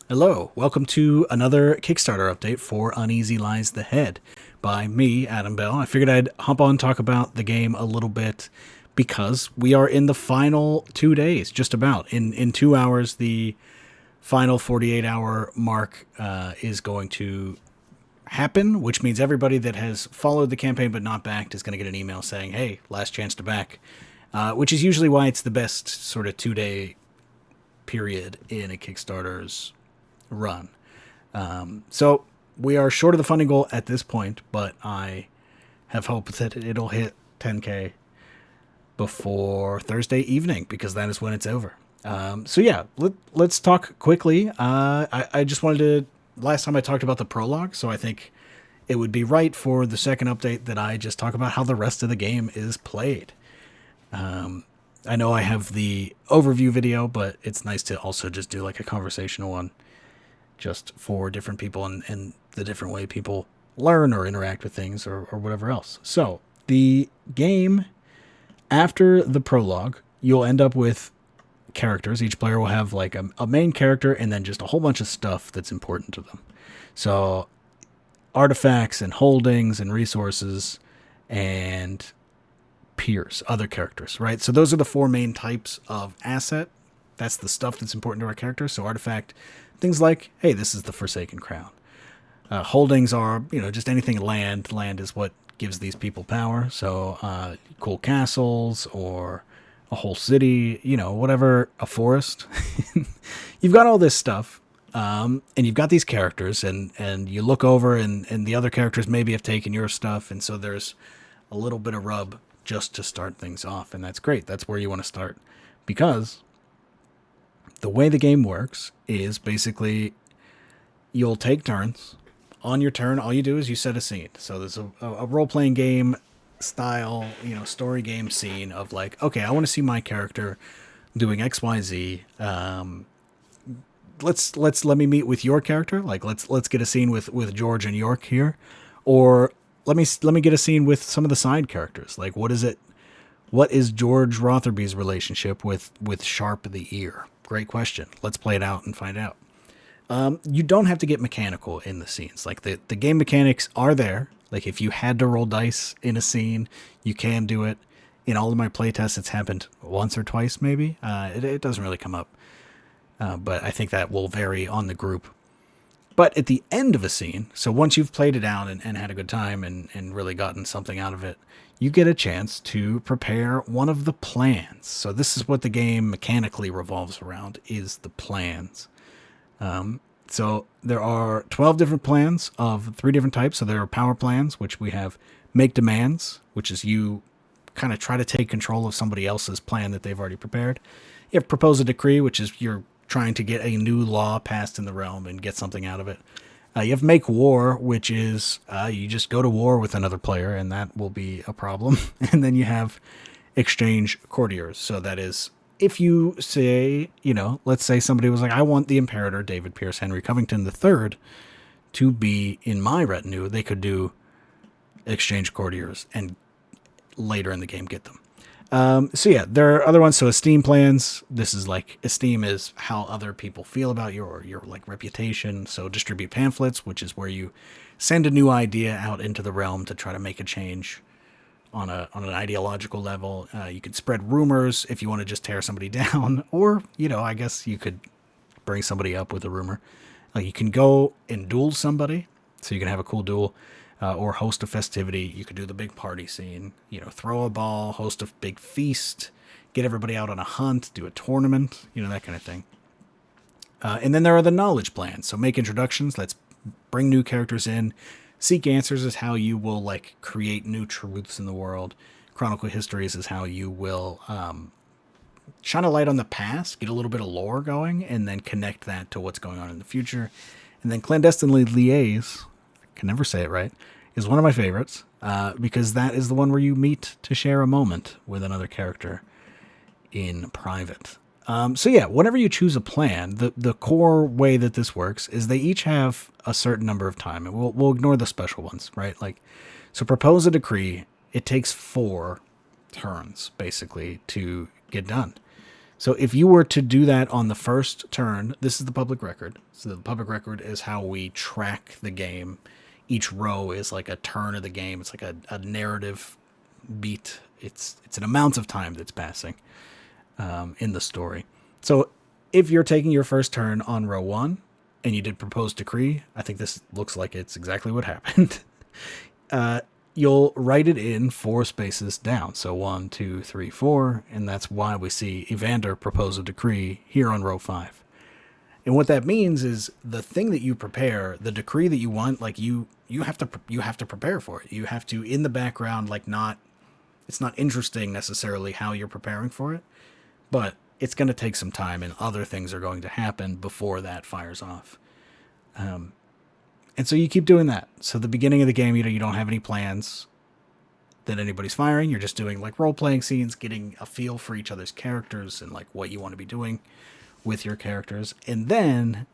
Hello, welcome to another Kickstarter update for Uneasy Lies the Head by me, Adam Bell. I figured I'd hop on and talk about the game a little bit because we are in the final 2 days, just about. In 2 hours, the final 48-hour mark is going to happen, which means everybody that has followed the campaign but not backed is going to get an email saying, hey, last chance to back, which is usually why it's the best sort of 2 day period in a Kickstarter's run. So we are short of the funding goal at this point, but I have hope that it'll hit 10K before Thursday evening because that is when it's over. So yeah, let's talk quickly. I just wanted to, last time I talked about the prologue, so I think it would be right for the second update that I just talk about how the rest of the game is played. I know I have the overview video, but it's nice to also just do like a conversational one just for different people and the different way people learn or interact with things or whatever else. So the game, after the prologue, you'll end up with characters. Each player will have like a main character and then just a whole bunch of stuff that's important to them. So artifacts and holdings and resources and peers, other characters, right? So those are the four main types of asset. That's the stuff that's important to our character. So artifact, things like, hey, this is the Forsaken Crown. Holdings are, just anything land. Land is what gives these people power. So cool castles or a whole city, whatever, a forest. You've got all this stuff. And you've got these characters and you look over and the other characters maybe have taken your stuff. And so there's a little bit of rub just to start things off. And that's great. That's where you want to start because the way the game works is basically you'll take turns. On your turn, all you do is you set a scene. So there's a role-playing game style, story game scene of like, okay, I want to see my character doing XYZ. Let me meet with your character. Like let's get a scene with George and York here, or let me get a scene with some of the side characters. Like what is George Rotherby's relationship with Sharp the Ear? Great question. Let's play it out and find out. You don't have to get mechanical in the scenes. Like the game mechanics are there. Like if you had to roll dice in a scene, you can do it. In all of my playtests, it's happened once or twice, maybe. It doesn't really come up. But I think that will vary on the group. But at the end of a scene, so once you've played it out and had a good time and really gotten something out of it, you get a chance to prepare one of the plans. So this is what the game mechanically revolves around, is the plans. So there are 12 different plans of 3 different types. So there are power plans, which we have make demands, which is you kind of try to take control of somebody else's plan that they've already prepared. You have propose a decree, which is you're trying to get a new law passed in the realm and get something out of it. You have make war, which is you just go to war with another player, and that will be a problem. And then you have exchange courtiers. So that is, if you say, let's say somebody was like, I want the Imperator, David Pierce Henry Covington III, to be in my retinue, they could do exchange courtiers and later in the game get them. So yeah, there are other ones. So esteem plans. This is like esteem is how other people feel about you or your like reputation. So distribute pamphlets, which is where you send a new idea out into the realm to try to make a change on an ideological level. You could spread rumors if you want to just tear somebody down, or I guess you could bring somebody up with a rumor. You can go and duel somebody, so you can have a cool duel. Or host a festivity. You could do the big party scene, throw a ball, host a big feast, get everybody out on a hunt, do a tournament, that kind of thing. And then there are the knowledge plans. So make introductions. Let's bring new characters in. Seek answers is how you will like create new truths in the world. Chronicle histories is how you will shine a light on the past, get a little bit of lore going, and then connect that to what's going on in the future. And then clandestinely liaise, I can never say it right, is one of my favorites because that is the one where you meet to share a moment with another character in private. So yeah, whenever you choose a plan, the core way that this works is they each have a certain number of time, and we'll ignore the special ones, right? Like, so propose a decree. It takes 4 turns basically to get done. So if you were to do that on the first turn, this is the public record. So the public record is how we track the game. Each row is like a turn of the game. It's like a narrative beat. It's an amount of time that's passing in the story. So if you're taking your first turn on row 1 and you did Proposed Decree, I think this looks like it's exactly what happened. You'll write it in 4 spaces down. So 1, 2, 3, 4. And that's why we see Evander propose a decree here on row 5. And what that means is the thing that you prepare, the decree that you want, like you have to prepare for it. You have to, in the background, like it's not interesting necessarily how you're preparing for it, but it's going to take some time and other things are going to happen before that fires off. And so you keep doing that. So the beginning of the game, you don't have any plans that anybody's firing. You're just doing like role-playing scenes, getting a feel for each other's characters and like what you want to be doing with your characters. And then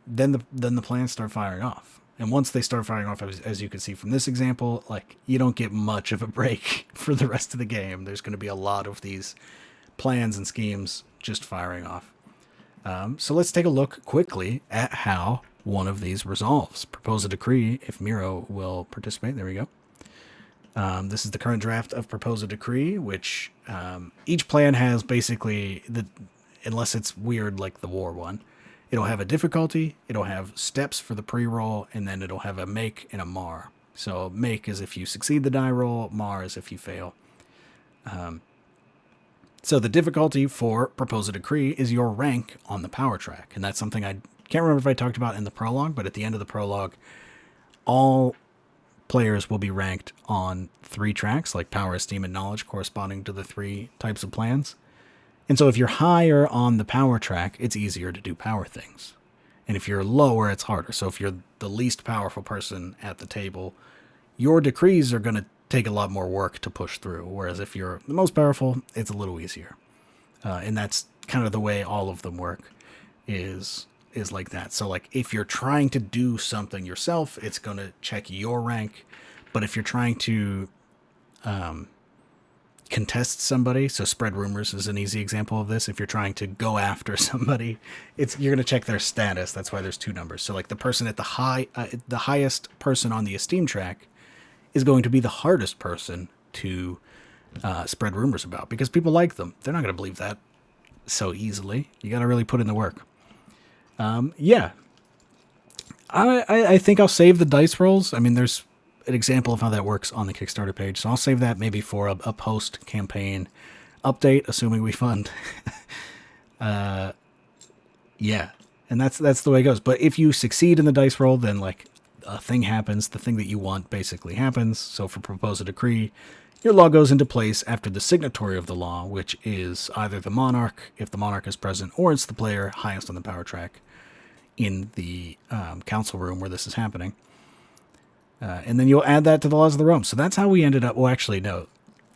the plans start firing off. And once they start firing off, as you can see from this example, like you don't get much of a break for the rest of the game. There's going to be a lot of these plans and schemes just firing off. So let's take a look quickly at how one of these resolves. Propose a decree, if Miro will participate. There we go. This is the current draft of Propose a Decree, which each plan has basically, unless it's weird like the war one, it'll have a difficulty, it'll have steps for the pre-roll, and then it'll have a make and a mar. So make is if you succeed the die roll, mar is if you fail. So the difficulty for Propose a Decree is your rank on the power track. And that's something I can't remember if I talked about in the prologue, but at the end of the prologue, all players will be ranked on 3 tracks, like power, esteem, and knowledge, corresponding to the 3 types of plans. And so if you're higher on the power track, it's easier to do power things. And if you're lower, it's harder. So if you're the least powerful person at the table, your decrees are going to take a lot more work to push through. Whereas if you're the most powerful, it's a little easier. And that's kind of the way all of them work, is like that. So like if you're trying to do something yourself, it's going to check your rank. But if you're trying to contest somebody, so spread rumors is an easy example of this. If you're trying to go after somebody, you're going to check their status. That's why there's 2 numbers. So like the person at the highest person on the esteem track is going to be the hardest person to spread rumors about, because people like them. They're not going to believe that so easily. You got to really put in the work. Yeah. I think I'll save the dice rolls. I mean, there's an example of how that works on the Kickstarter page, so I'll save that maybe for a post-campaign update, assuming we fund. Yeah, and that's the way it goes. But if you succeed in the dice roll, then like a thing happens. The thing that you want basically happens. So for Propose a Decree, your law goes into place after the signatory of the law, which is either the monarch, if the monarch is present, or it's the player highest on the power track in the council room where this is happening. And then you'll add that to the laws of the realm. So that's how we ended up. Well, actually, no.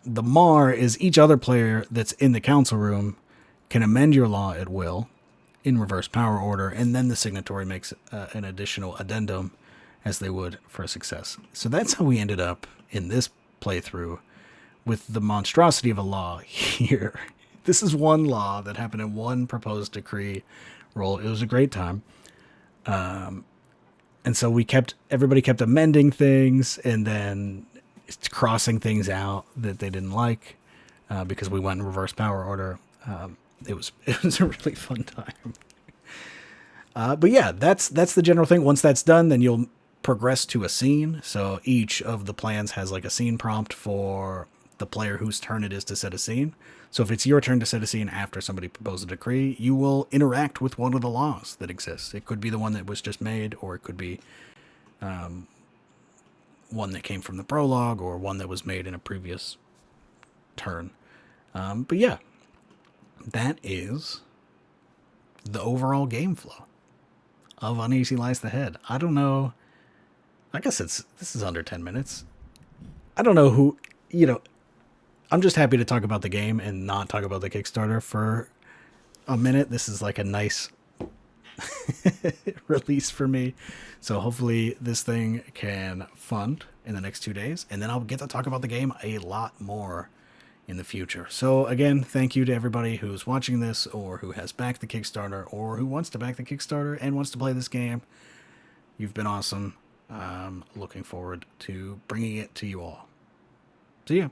The mar is each other player that's in the council room can amend your law at will in reverse power order, and then the signatory makes an additional addendum as they would for a success. So that's how we ended up in this playthrough with the monstrosity of a law here. This is one law that happened in one proposed decree roll. It was a great time. And so everybody kept amending things and then crossing things out that they didn't like because we went in reverse power order. It was a really fun time. But yeah, that's the general thing. Once that's done, then you'll progress to a scene. So each of the plans has like a scene prompt for the player whose turn it is to set a scene. So if it's your turn to set a scene after somebody proposed a decree, you will interact with one of the laws that exists. It could be the one that was just made, or it could be one that came from the prologue, or one that was made in a previous turn. But yeah, that is the overall game flow of Uneasy Lies the Head. I don't know. I guess this is under 10 minutes. I don't know who, I'm just happy to talk about the game and not talk about the Kickstarter for a minute. This is like a nice release for me. So hopefully this thing can fund in the next 2 days, and then I'll get to talk about the game a lot more in the future. So again, thank you to everybody who's watching this, or who has backed the Kickstarter, or who wants to back the Kickstarter and wants to play this game. You've been awesome. Looking forward to bringing it to you all. See ya.